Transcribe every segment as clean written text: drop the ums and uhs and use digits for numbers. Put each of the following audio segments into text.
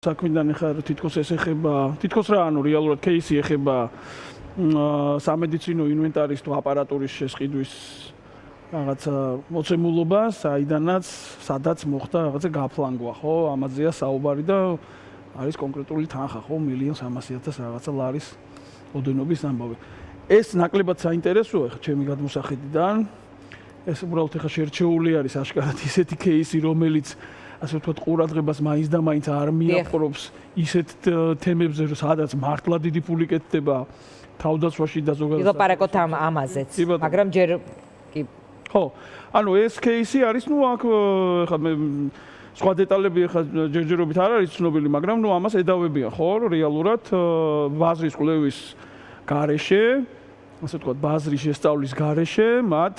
საქმიდან ახლა თითქოს ეს ეხება, თითქოს რა ანუ რეალურად кейსი ეხება სამედიცინო ინვენტარის თუ აპარატურის შესყიდვის რაღაცა მოცემულობას, აიდანაც სადაც მოხდა რაღაცა გაფლანგვა, ხო? ამაზეა საუბარი და არის კონკრეტული თანხა, ხო? 1.300.000 რაღაცა ლარის ოდენობის ამბავი. ეს ნაკლებად საინტერესოა ხა ჩემი გადმოსახედიდან. ეს უბრალოდ ხა შერჩეული არის აშკარად ისეთი кейსი, რომელიც ასე ვთქვათ, ყურადღებას მაინც და მაინც არ მიაპყრობს ისეთ თემებზე, სადაც მართლა დიდი ფული კეთდება თავდაცვაში და ზოგადად. ვილაპარაკოთ ამაზეც, მაგრამ ჯერ კი. ხო, ანუ ეს кейსი არის, ნუ აქ ხა მე სხვა დეტალები ხა ჯერჯერობით არ არის ცნობილი, მაგრამ ნუ ამას ედავებიან, ხო, რეალურად ბაზრის კვლევის გარეშე, ასე ვთქვათ, ბაზრის შესწავლის გარეშე, მათ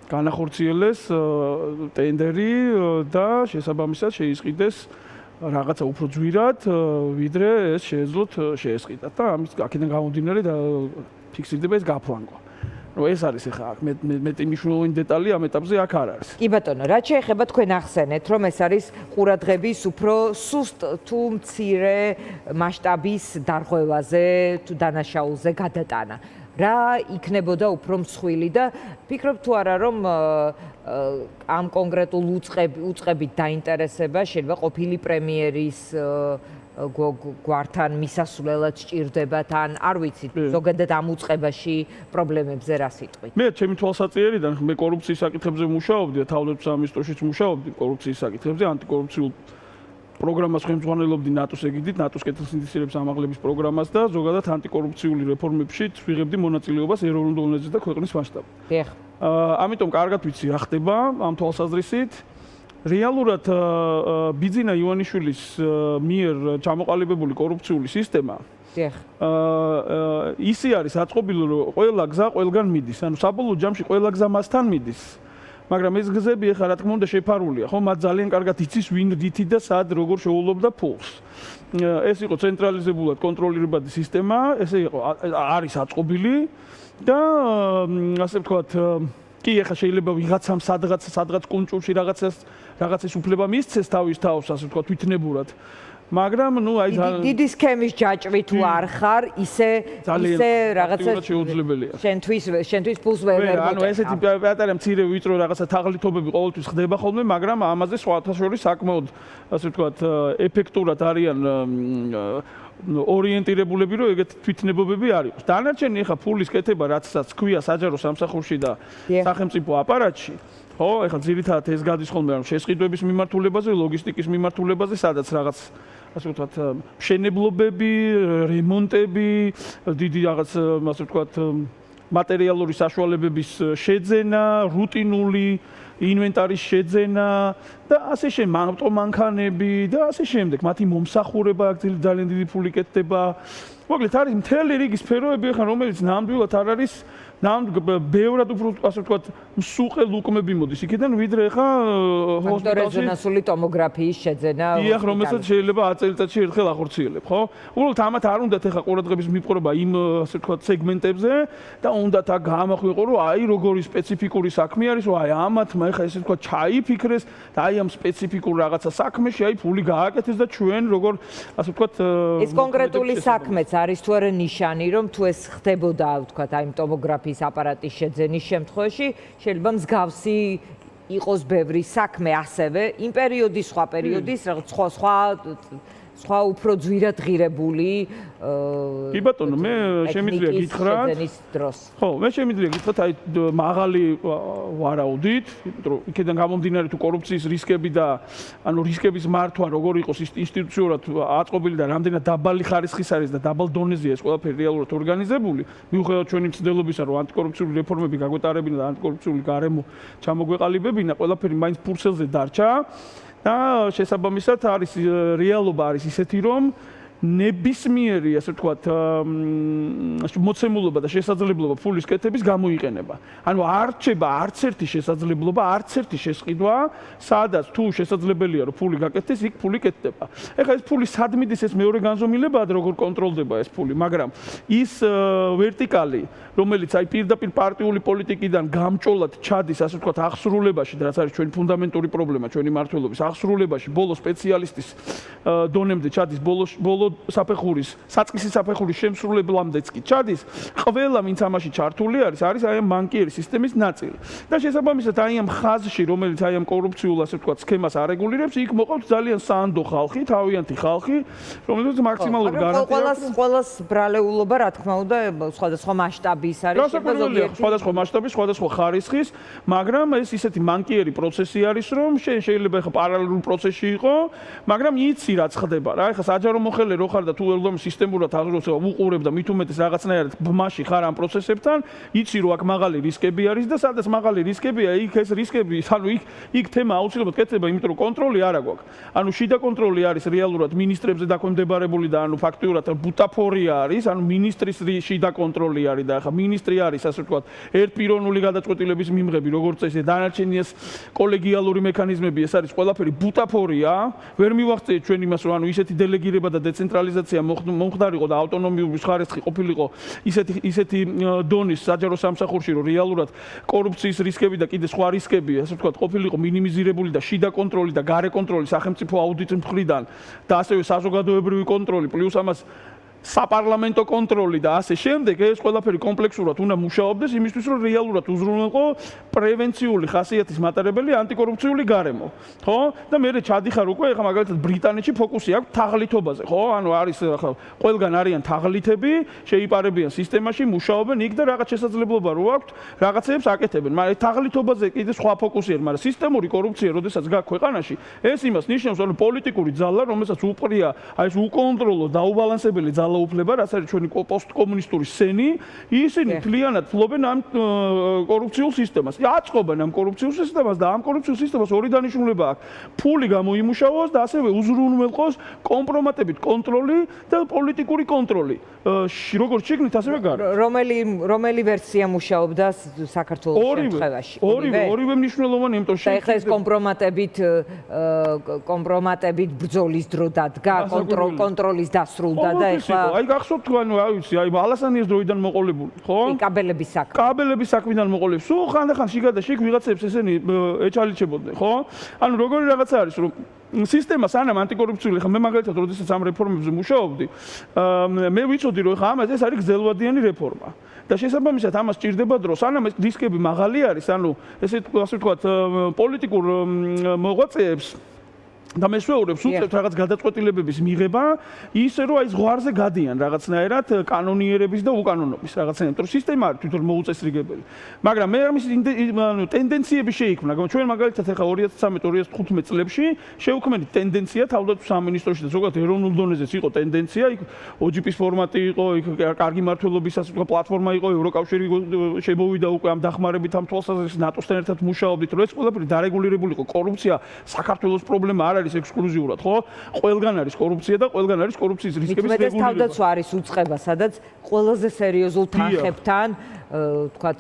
განახორციელეს ტენდერი და შესაბამისად შეისყიდეს რაღაცა უფრო ძვირად, ვიდრე ეს შეეძლოთ შეესყიდათ და ამის აქედან გამომდინარე და ფიქსირდება ეს გაფლანგვა. ნუ ეს არის ახლა აქ მეტი მნიშვნელოვანი დეტალი ამ ეტაპზე აქ არ არის. კი ბატონო, რაც შეეხება თქვენ ახსენეთ, რომ ეს არის ყურადღების უფრო სუსტ თუ მცირე მასშტაბის დარღვევაზე თუ დანაშაულზე გადატანა. რა იქნებოდა უფრო მსხვილი და ფიქრობ თუ არა რომ ამ კონკრეტულ უწყებით დაინტერესება შეიძლება ყოფილი პრემიერის გვართან მისასვლელად სჭირდებათ ან არ ვიცი ზოგადად ამ უწყებაში პრობლემებზე რა სიტყვით. მე ჩემი თვალსაჩინარიდან მე კორუფციის საკითხებზე მუშაობდი და თავდაცვის სამინისტროშიც მუშაობდი კორუფციის საკითხებზე, ანტიკორუფციულ პროგრამას ხელმძღვანელობდი ნატოს ეგიდით, ნატოს კეთილსინდისიერების ამაღლების პროგრამას და ზოგადად ანტიკორუფციული რეფორმებში ვიღებდი მონაწილეობას ეროვნულ დონეზე და ქვეყნის მასშტაბით. დიახ. ამიტომ კარგად ვიცი რა ხდება ამ თვალსაზრისით. რეალურად ბიძინა ივანიშვილის მიერ ჩამოყალიბებული კორუფციული სისტემა დიახ. ისი არის აწყობილი, რომ ყველა გზა ყველგან მიდის. ანუ საბოლოო ჯამში ყველა გზა მასთან მიდის. მაგრამ ეს გზები ახლა რა თქმა უნდა შეფარულია, ხო? მათ ძალიან კარგად იცის ვინ დითი და სად როგორ შეულობდა ფულს. ეს იყო ცენტრალიზებულად კონტროლირებადი სისტემა, ესე იყო არის აწყობილი და ასე ვთქვათ, კი ახლა შეიძლება ვიღაცამ სადღაც კუნჭულში რაღაცის უფლება მისცეს თავის თავს, ასე ვთქვათ, თვითნებურად. მაგრამ ნუ აი დიდი სქემის ჯაჭვი თუ არ ხარ, ისე რაღაცა შეუძლებელია. შენთვის ფულს ვერ ანუ ესეთი პატარა მცირე ვიწრო რაღაცა თაღლითობები ყოველთვის ხდება ხოლმე, მაგრამ ამაზე სხვათა შორის საკმაოდ ასე ვთქვათ, ეფექტურად არიან ორიენტირებულები, რომ ეგეთი თვითნებობები არ იყოს. დანარჩენი ახლა ფულის კეთება, რაცაც ქვია საჯარო სამსახურში და სახელმწიფო აპარატში, ხო, ახლა ძირითადად ეს გადის ხოლმე რომ შესყიდვების მიმართულებაზე, ლოგისტიკის მიმართულებაზე, სადაც რაღაც ასე ვთქვათ, მშენებლობები, რემონტები, დიდი რაღაც ასე ვთქვათ, მატერიალური საშუალებების შეძენა, რუტინული ინვენტარის შეძენა და ასე შემდეგ, ავტომანქანები და ასე შემდეგ, მათი მომსახურება ძალიან დიდი ფული კეთდება. მოკლედ არის მთელი რიგი სფეროები, რომელიც ნამდვილად არ არის ბევრად უფრო ასე ვთქვათ, მსუყე ლუკმები მოდის იქიდან, ვიდრე ხა ჰოსპიტალში ტომოგრაფიის შეძენა. დიახ, რომელსაც შეიძლება 10 წელიწადში ერთხელ ახორციელებ, ხო? უბრალოდ ამათ არ უნდათ ხა ყურადღების მიპყრობა იმ ასე ვთქვათ სეგმენტებზე და უნდათ აქ გამახვიყო, რომ აი როგორი სპეციფიკური საქმე არის, რომ აი ამათ ხა ესე ვთქვათ ჩაიფიქრეს და აი ამ სპეციფიკურ რაღაცა საქმეში აი ფული გააკეთეს და ჩვენ როგორ ასე ვთქვათ ეს კონკრეტული საქმეც არის თუ არა ნიშანი, რომ თუ ეს ხდებოდა, ვთქვათ, აი ტომოგრაფიის აპარატის შეძენის შემთხვევაში, შეიძლება მსგავსი იყოს ბევრი საქმე ასევე იმ პერიოდის, სხვა პერიოდის, რაღაც სხვა უფრო ძვირად ღირებული კი ბატონო, მე შემიძლია გითხრათ ხო, მე შემიძლია გითხრათ აი მაღალი ვარაუდით, რომ იქიდან გამომდინარე თუ კორუფციის რისკები და ანუ რისკების მართვა როგორ იყოს ინსტიტუციურად აწყობილი და რამდენად დაბალი ხარისხის არის და დაბალ დონეზეა ეს ყველაფერი რეალურად ორგანიზებული, მიუხედავად ჩვენი მცდელობისა, რომ ანტიკორუფციული რეფორმები გაგვეტარებინა და ანტიკორუფციული გარემო ჩამოგვეყალიბებინა, ყველაფერი მაინც ფურცელზე დარჩა. და შესაბამისად არის რეალობა არის ისეთი, რომ ნებისმიერი, ასე ვთქვათ, მოცემულობა და შესაძლებლობა ფულის კეთების გამოიყენება. ანუ არ რჩება არც ერთი შესაძლებლობა, არც ერთი შესყიდვა, სადაც თუ შესაძლებელია რომ ფული გაკეთდეს, იქ ფული კეთდება. ეხლა ეს ფული სად მიდის, ეს მეორე განზომილებაა, როგორ კონტროლდება ეს ფული, მაგრამ ის ვერტიკალი, რომელიც აი პირდაპირ პარტიული პოლიტიკიდან გამჭოლად ჩადის, ასე ვთქვათ, აღსრულებაში, რაც არის ჩვენი ფუნდამენტური პრობლემა, ჩვენი მართლობის აღსრულებაში, ბოლო სპეციალისტის დონემდე ჩადის, ბოლო საფეხურის, საწყისი საფეხურის შემსრულებლამდეც კი ჩადის, ყველა ვინც ამაში ჩართული არის აი ამ ბანკიერი სისტემის ნაწილი. და შესაბამისად აი ამ ხაზში, რომელიც აი ამ კორუფციულ, ასე ვთქვათ, სქემას არეგულირებს, იქ მოყავთ ძალიან საანდო ხალხი, თავიანთი ხალხი, რომელიც максимალური გარანტია აქვს. ყველას ბრალეულობა, რა თქმა უნდა, სხვადასხვა მასშტაბის არის, სხვადასხვა მასშტაბის, სხვადასხვა ხარისხის, მაგრამ ეს ისეთი ბანკიერი პროცესი არის, რომ შეიძლება ეხა პარალელურ პროცესში იყო, მაგრამ იცი რაც ხდება რა. ეხა საჯარო მოხელე რო ხარ და თუ ველოდნე სისტემურად უყურებ და მით უმეტეს რაღაცნაირად ბმაში ხარ ამ პროცესებთან, იცი რომ აქ მაღალი რისკები არის და სადაც მაღალი რისკებია, იქ ეს რისკები, ანუ იქ თემა აუცილებლად კეთდება, იმიტომ რომ კონტროლი არ აქვს. ანუ შიდა კონტროლი არის რეალურად მინისტრებზე დაქვემდებარებული და ანუ ფაქტიურად ბუტაფორია არის, ანუ მინისტრის შიდა კონტროლი არის და ახლა მინისტრი არის, ასე ვთქვათ, ერთპიროვნული გადაწყვეტილების მიმღები, როგორც წესი, დანარჩენი ეს კოლეგიალური მექანიზმები, ეს არის ყველაფერი ბუტაფორია, ვერ მივახცეთ ჩვენ იმას, რომ ანუ ისეთი დელეგირება და დეცენტრალიზაცია მომხდარიყო და ავტონომიური ხარისხი ყოფილიყო ისეთი დონის საჯარო სამსახურში, რომ რეალურად კორუფციის რისკები და კიდე სხვა რისკები, ასე ვთქვათ, ყოფილიყო მინიმიზირებული და შიდა კონტროლი და გარე კონტროლი სახელმწიფო აუდიტის მხრიდან და ასევე საზოგადოებრივი კონტროლი, პლუს ამას საპარლამენტო კონტროლი და ასე შემდეგ, ეს ყველაფერი კომპლექსურად უნდა მუშაობდეს იმისთვის, რომ რეალურად უზრუნველყო პრევენციული ხასიათის მატარებელი ანტიკორუფციული გარემო, ხო? და მე ჩადიხარ უკვე, ეხლა მაგალითად ბრიტანეთში ფოკუსი აქვს თაღლითობაზე, ხო? ანუ არის ახლა ყველგან არიან თაღლითები, შეიპარებიან სისტემაში, მუშაობენ იქ და რაღაც შესაძლებლობა რო აქვთ, რაღაცეებს აკეთებენ. მაგრამ თაღლითობაზე კიდე სხვა ფოკუსი არის, მაგრამ სისტემური კორუფცია, როდესაც გაქვს ქვეყანაში, ეს იმას ნიშნავს, რომ პოლიტიკური ძალა, რომელსაც უყრია აი ეს უკონტროლო დაუბალანსებელი ძალა უფლება, რაც არის ჩვენი პოსტკომუნისტური სენი, ისინი მთლიანად ფლობენ ამ კორუფციულ სისტემას. აწყობენ ამ კორუფციულ სისტემას და ამ კორუფციულ სისტემას ორი დანიშნულება აქვს. ფული გამოიმუშავოს და ასევე უზრუნველყოს კომპრომატებით კონტროლი და პოლიტიკური კონტროლი. როგორც შიგნით, ასევე გარეთ. რომელი ვერსია მუშაობდა საქართველოს შემთხვევაში? ორივე მნიშვნელოვანი, იმიტომ რომ ეხლა ეს კომპრომატებით ბრძოლის დრო დადგა, კონტროლის დასრულდა და ეხლა აი გახსოვთ თუ ანუ რა ვიცი, აი ალასანიას დროიდან მოყოლებული, ხო? კაბელების საქმე. კაბელების საქმიდან მოყოლებს. სულ ხანდახან შიგა და შიგ ვიღაცებს ესენი ეჩალიჩებოდნენ, ხო? ანუ როგორი რაღაცა არის, რომ სისტემა სანამ ანტიკორუფციული, ხა მე მაგალითად როდესაც ამ რეფორმებზე მუშაობდი, მე ვიცოდი რომ ხა ამას ეს არის გრძელვადიანი რეფორმა. და შესაბამისად ამას ჭირდება დრო, სანამ ეს რისკები მაღალი არის, ანუ ესე ვთქვათ, პოლიტიკურ მოღვაწეებს და მესვეურებს უწევთ რაღაც გადაწყვეტილებების მიღება, ისე რომ აი ზღვარზე გადიან რაღაცნაირად კანონიერების და უკანონობის რაღაცნაირად, რომ სისტემა არის თვითონ მოუწესრიგებელი. მაგრამ მე ამის ტენდენციები შეიქმნა, ჩვენ მაგალითად ახლა 2013-2015 წლებში შევქმნით ტენდენცია თავდაცვის სამინისტროში და ზოგადად ეროვნულ დონეზეც იყო ტენდენცია, იქ OGP-ის ფორმატი იყო, იქ კარგი მმართველობის ასე ვთქვათ პლატფორმა იყო, ევროკავშირი შემოვიდა უკვე ამ დახმარებით ამ თვალსაზრისით ნატოსთან ერთად მუშაობდით, რომ ეს ყველაფერი დარეგულირებული იყო. კორუფცია საქართველოს პრობლემა არ არის ექსკლუზიურად, ხო? ყველგან არის კორუფცია და ყველგან არის კორუფციის რისკების რეგულირება. თავდაცვა არის უწყება, სადაც ყველაზე სერიოზულ თანხებთან, ვთქვათ,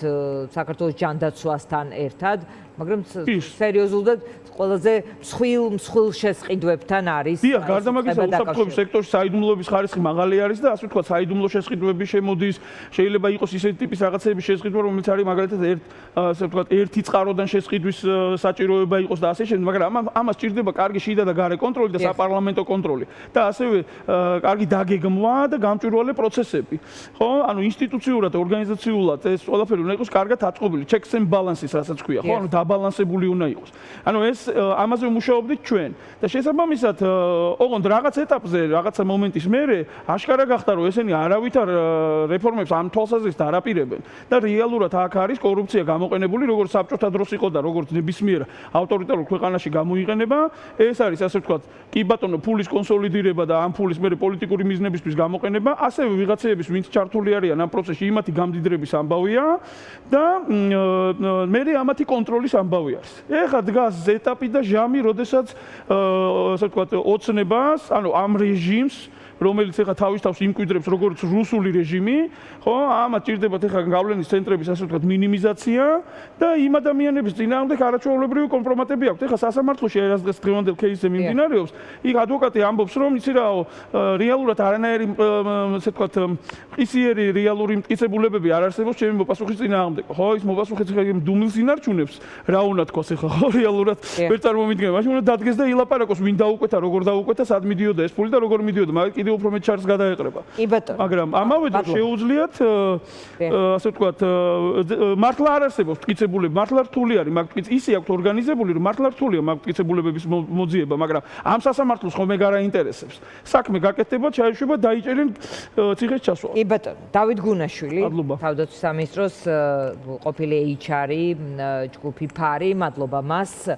საქართველოს ჯანდაცვასთან ერთად, მაგრამ სერიოზულ და ყველაზე მსხვილ შესყიდვებთან არის. დიახ, გარდა მაგისა, უსაფრთხოების სექტორში საიდუმლოების ხარისხი მაღალი არის და ასე ვთქვათ, საიდუმლო შესყიდვები შემოდის, შეიძლება იყოს ისეთი ტიპის რაღაცების შესყიდვა, რომელიც არის მაგალითად ასე ვთქვათ, ერთი წყაროდან შესყიდვის საჭიროება იყოს და ასე შემდეგ, მაგრამ ამას ჭირდება კარგი შიდა და გარე კონტროლი და საპარლამენტო კონტროლი და ასევე კარგი დაგეგმვა და გამჭვირვალე პროცესები. ხო? ანუ ინსტიტუციურად, ორგანიზაციულად ეს ყველაფერი უნდა იყოს კარგად აწყობილი, checks and balances, რასაც ქვია, ხო? ანუ დაბალანსებული უნდა იყოს. ანუ ეს ამაზე ვმუშაობდით ჩვენ და შესაბამისად ოღონდ რაღაც ეტაპზე, რაღაცა მომენტის მერე აშკარა გახდა, რომ ესენი არავითარ რეფორმებს ამ თვალსაზრისით არ აპირებენ და რეალურად აქ არის კორუფცია გამოყენებული, როგორც საბჭოთა დროს იყო და როგორც ნებისმიერ ავტორიტარულ ქვეყანაში გამოიყენება. ეს არის ასე ვთქვათ, კი ბატონო, ფულის კონსოლიდირება და ამ ფულის მერე პოლიტიკური მიზნებისთვის გამოყენება, ასევე ვიღაცეების, ვინც ჩართული არიან ამ პროცესში, იმათი გამდიდრების ამბავია და მერე ამათი კონტროლის ამბავი არის. ეხლა დგას ეტაპი და ჟამი, როდესაც ასე ვთქვათ, ოცნებას, ანუ ამ რეჟიმს რომელიც ეხა თავის თავს იმკვიდრებს როგორც რუსული რეჟიმი, ხო, ამათ ჭირდებათ ეხა გავლენის ცენტრების ასე ვთქვათ მინიმიზაცია და იმ ადამიანების წინააღმდეგ არაჩვეულებრივი კომპრომატები აქვთ. ეხა სასამართლოში ეს დღეს დღევანდელ кейსზე მიმდინარეობს, იქ ადვოკატი ამბობს, რომ იცი რა, რეალურად არანაირი ასე ვთქვათ, ყისიერი რეალური მტკიცებულებები არ არსებობს ჩემი მოპასუხის წინააღმდეგ. ხო, ის მოპასუხიც ეხა დუმილს ინარჩუნებს, რა უნდა თქვას ეხა, ხო, რეალურად ვერ წარმომიდგება. მაშინ უნდა დადგეს და ილაპარაკოს, ვინ დაუკვეთა, როგორ დაუკვეთა, სად მიდიოდა ეს ფული და როგორ მიდიოდა, მაგრამ უფრო მეტ ჩარს გადაეყრება. მაგრამ ამავე დროს შეუძლიათ ასე ვთქვათ მართლა არ არსებობს მტკიცებულება, მართლა რთული არის, მაგრამ ისე აქვთ ორგანიზებული, რომ მართლა რთულია მტკიცებულებების მოძიება, მაგრამ ამ სასამართლოს ხოლმე გააინტერესებს. საქმე გაკეთდება, ჩაეშვება, დაიჭერენ ციხეს ჩასვლა. კი ბატონო, დავით გუნაშვილი, თავდაცვის სამინისტროს ყოფილი HR-ი, ჯგუფი ფარი, მადლობა მას.